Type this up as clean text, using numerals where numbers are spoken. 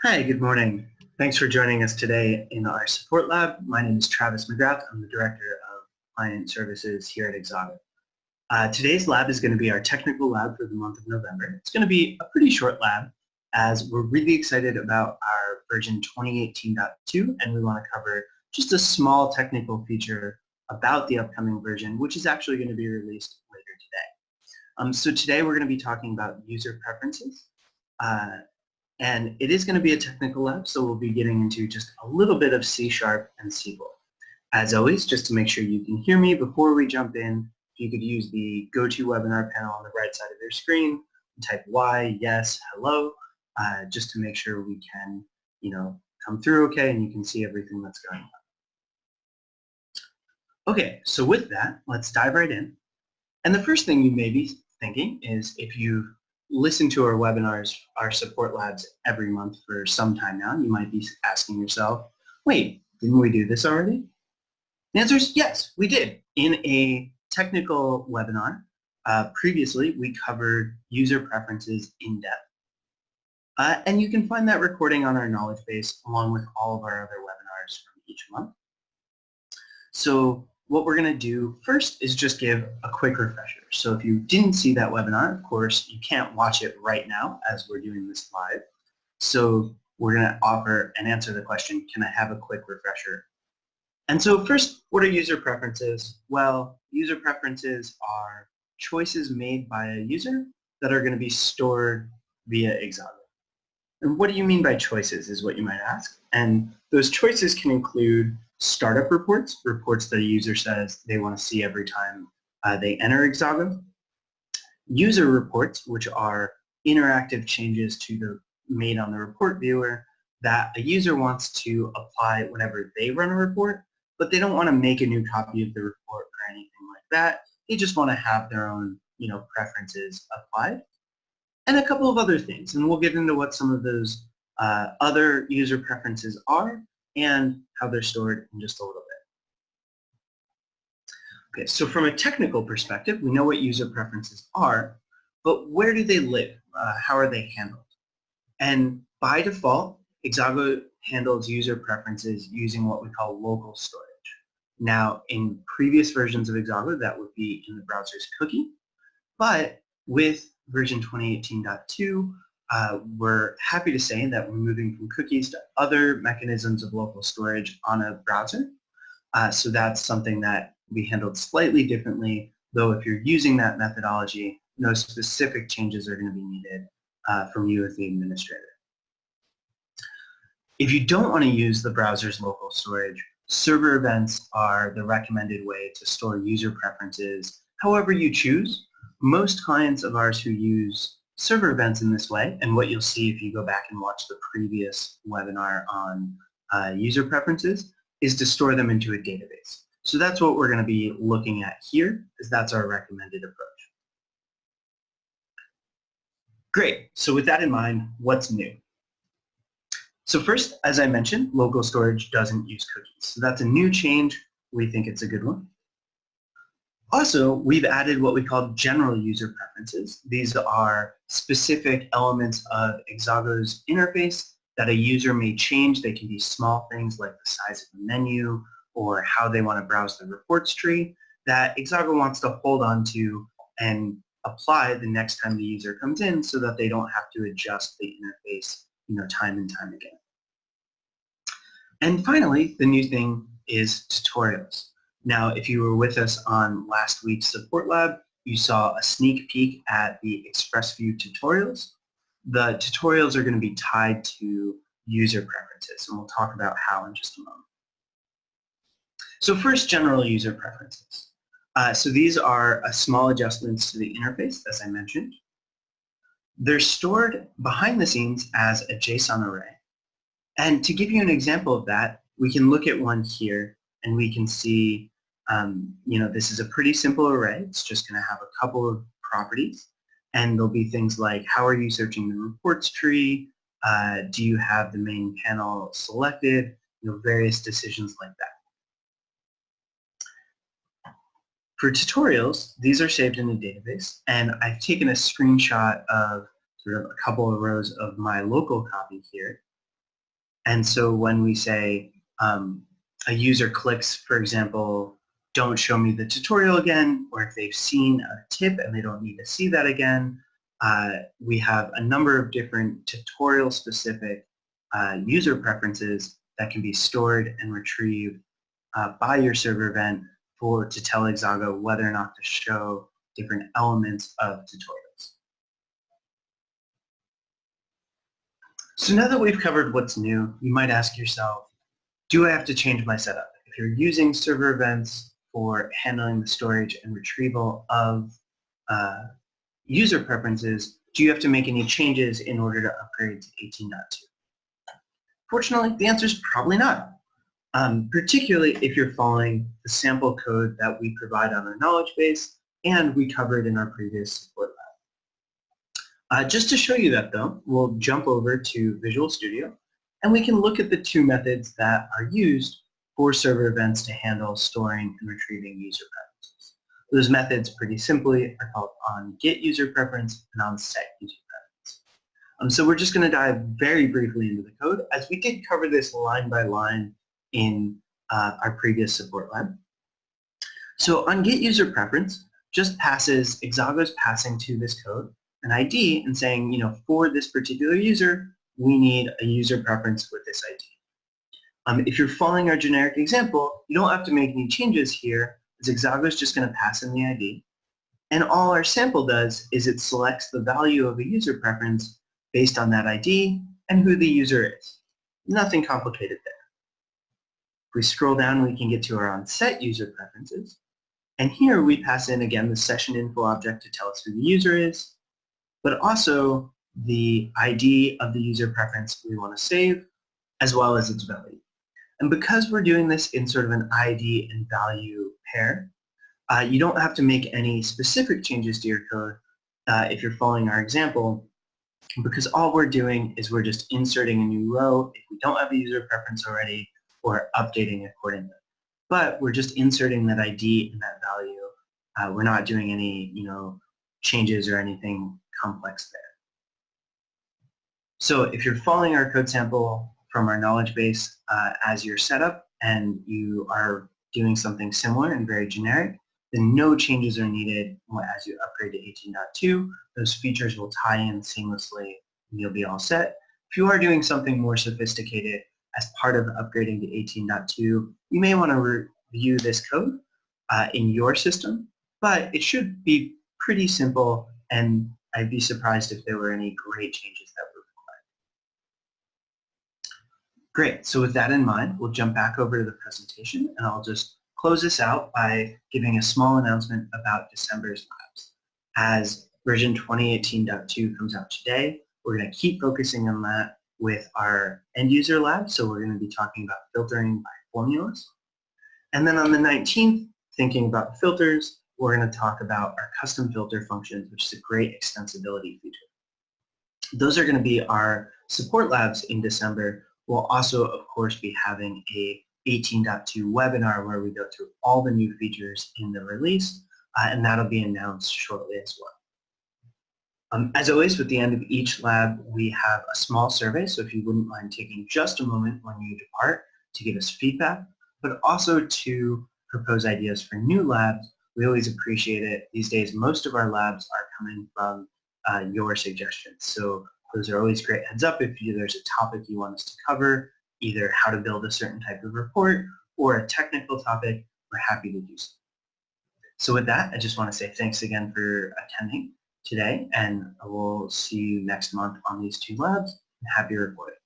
Hi, good morning. Thanks for joining us today in our support lab. My name is Travis McGrath. I'm the Director of Client Services here at Exago. Today's lab is going to be our technical lab for the month of November. It's going to be a pretty short lab as we're really excited about our version 2018.2 and we want to cover just a small technical feature about the upcoming version, which is actually going to be released later today. So today we're going to be talking about user preferences. And it is going to be a technical lab, so we'll be getting into just a little bit of C# and SQL. As always, just to make sure you can hear me before we jump in, if you could use the GoToWebinar panel on the right side of your screen, type Y, yes, hello, just to make sure we can, come through okay and you can see everything that's going on. Okay, so with that, let's dive right in. And the first thing you may be thinking is if you've listened to our webinars, our support labs every month for some time now, you might be asking yourself, wait, didn't we do this already? The answer is yes, we did. In a technical webinar, previously we covered user preferences in depth. And you can find that recording on our knowledge base along with all of our other webinars from each month. So what we're going to do first is just give a quick refresher. So if you didn't see that webinar, of course, you can't watch it right now as we're doing this live. So we're going to offer and answer the question, can I have a quick refresher? And so first, what are user preferences? Well, user preferences are choices made by a user that are going to be stored via Exago. And what do you mean by choices is what you might ask. And those choices can include startup reports, reports that a user says they want to see every time they enter Exago. User reports, which are interactive changes made on the report viewer that a user wants to apply whenever they run a report, but they don't want to make a new copy of the report or anything like that. They just want to have their own, preferences applied. And a couple of other things, and we'll get into what some of those other user preferences are and how they're stored in just a little bit. Okay, so from a technical perspective, we know what user preferences are, but where do they live? How are they handled? And by default, Exago handles user preferences using what we call local storage. Now, in previous versions of Exago, that would be in the browser's cookie, but with version 2018.2, we're happy to say that we're moving from cookies to other mechanisms of local storage on a browser. So that's something that we handled slightly differently, though if you're using that methodology, no specific changes are going to be needed from you as the administrator. If you don't want to use the browser's local storage, server events are the recommended way to store user preferences however you choose. Most clients of ours who use server events in this way, and what you'll see if you go back and watch the previous webinar on user preferences, is to store them into a database. So that's what we're going to be looking at here, because that's our recommended approach. Great. So with that in mind, what's new? So first, as I mentioned, local storage doesn't use cookies. So that's a new change. We think it's a good one. Also, we've added what we call general user preferences. These are specific elements of Exago's interface that a user may change. They can be small things like the size of the menu or how they want to browse the reports tree that Exago wants to hold on to and apply the next time the user comes in so that they don't have to adjust the interface time and time again. And finally, the new thing is tutorials. Now, if you were with us on last week's support lab, you saw a sneak peek at the ExpressView tutorials. The tutorials are going to be tied to user preferences, and we'll talk about how in just a moment. So first, general user preferences. So these are small adjustments to the interface, as I mentioned. They're stored behind the scenes as a JSON array. And to give you an example of that, we can look at one here, and we can see this is a pretty simple array. It's just going to have a couple of properties, and there'll be things like how are you searching the reports tree? Do you have the main panel selected? Various decisions like that. For tutorials, these are saved in a database, and I've taken a screenshot of sort of a couple of rows of my local copy here. And so when we say a user clicks, for example, don't show me the tutorial again, or if they've seen a tip and they don't need to see that again, we have a number of different tutorial-specific user preferences that can be stored and retrieved by your server event to tell Exago whether or not to show different elements of tutorials. So now that we've covered what's new, you might ask yourself, do I have to change my setup? If you're using server events for handling the storage and retrieval of user preferences, do you have to make any changes in order to upgrade to 18.2? Fortunately, the answer is probably not. Particularly if you're following the sample code that we provide on our knowledge base and we covered in our previous support lab. Just to show you that though, we'll jump over to Visual Studio and we can look at the two methods that are used for server events to handle storing and retrieving user preferences. Those methods pretty simply are called onGetUserPreference and onSetUserPreference. So we're just going to dive very briefly into the code as we did cover this line by line in our previous support lab. So onGetUserPreference just passes, Exago's passing to this code an ID and saying, for this particular user, we need a user preference with this ID. If you're following our generic example, you don't have to make any changes here, as Exago's just going to pass in the ID. And all our sample does is it selects the value of a user preference based on that ID and who the user is. Nothing complicated there. If we scroll down, we can get to our onSetUserPreferences. And here we pass in again the session info object to tell us who the user is, but also the ID of the user preference we want to save, as well as its value. And because we're doing this in sort of an ID and value pair, you don't have to make any specific changes to your code if you're following our example, because all we're doing is we're just inserting a new row if we don't have a user preference already, or updating accordingly. But we're just inserting that ID and that value. We're not doing any changes or anything complex there. So if you're following our code sample from our knowledge base as your setup and you are doing something similar and very generic, then no changes are needed as you upgrade to 18.2. Those features will tie in seamlessly and you'll be all set. If you are doing something more sophisticated as part of upgrading to 18.2, you may want to review this code in your system, but it should be pretty simple, and I'd be surprised if there were any great changes that were required. Great, so with that in mind, we'll jump back over to the presentation, and I'll just close this out by giving a small announcement about December's labs. As version 2018.2 comes out today, we're going to keep focusing on that with our end user lab, so we're going to be talking about filtering by formulas. And then on the 19th, thinking about filters, we're going to talk about our custom filter functions, which is a great extensibility feature. Those are going to be our support labs in December. We'll also, of course, be having a 18.2 webinar where we go through all the new features in the release, and that'll be announced shortly as well. As always, with the end of each lab, we have a small survey, so if you wouldn't mind taking just a moment when you depart to give us feedback, but also to propose ideas for new labs. We always appreciate it. These days, most of our labs are coming from your suggestions, so those are always great heads up if there's a topic you want us to cover, either how to build a certain type of report or a technical topic. We're happy to do so. So with that, I just want to say thanks again for attending today, and we'll see you next month on these two labs, and happy reporting.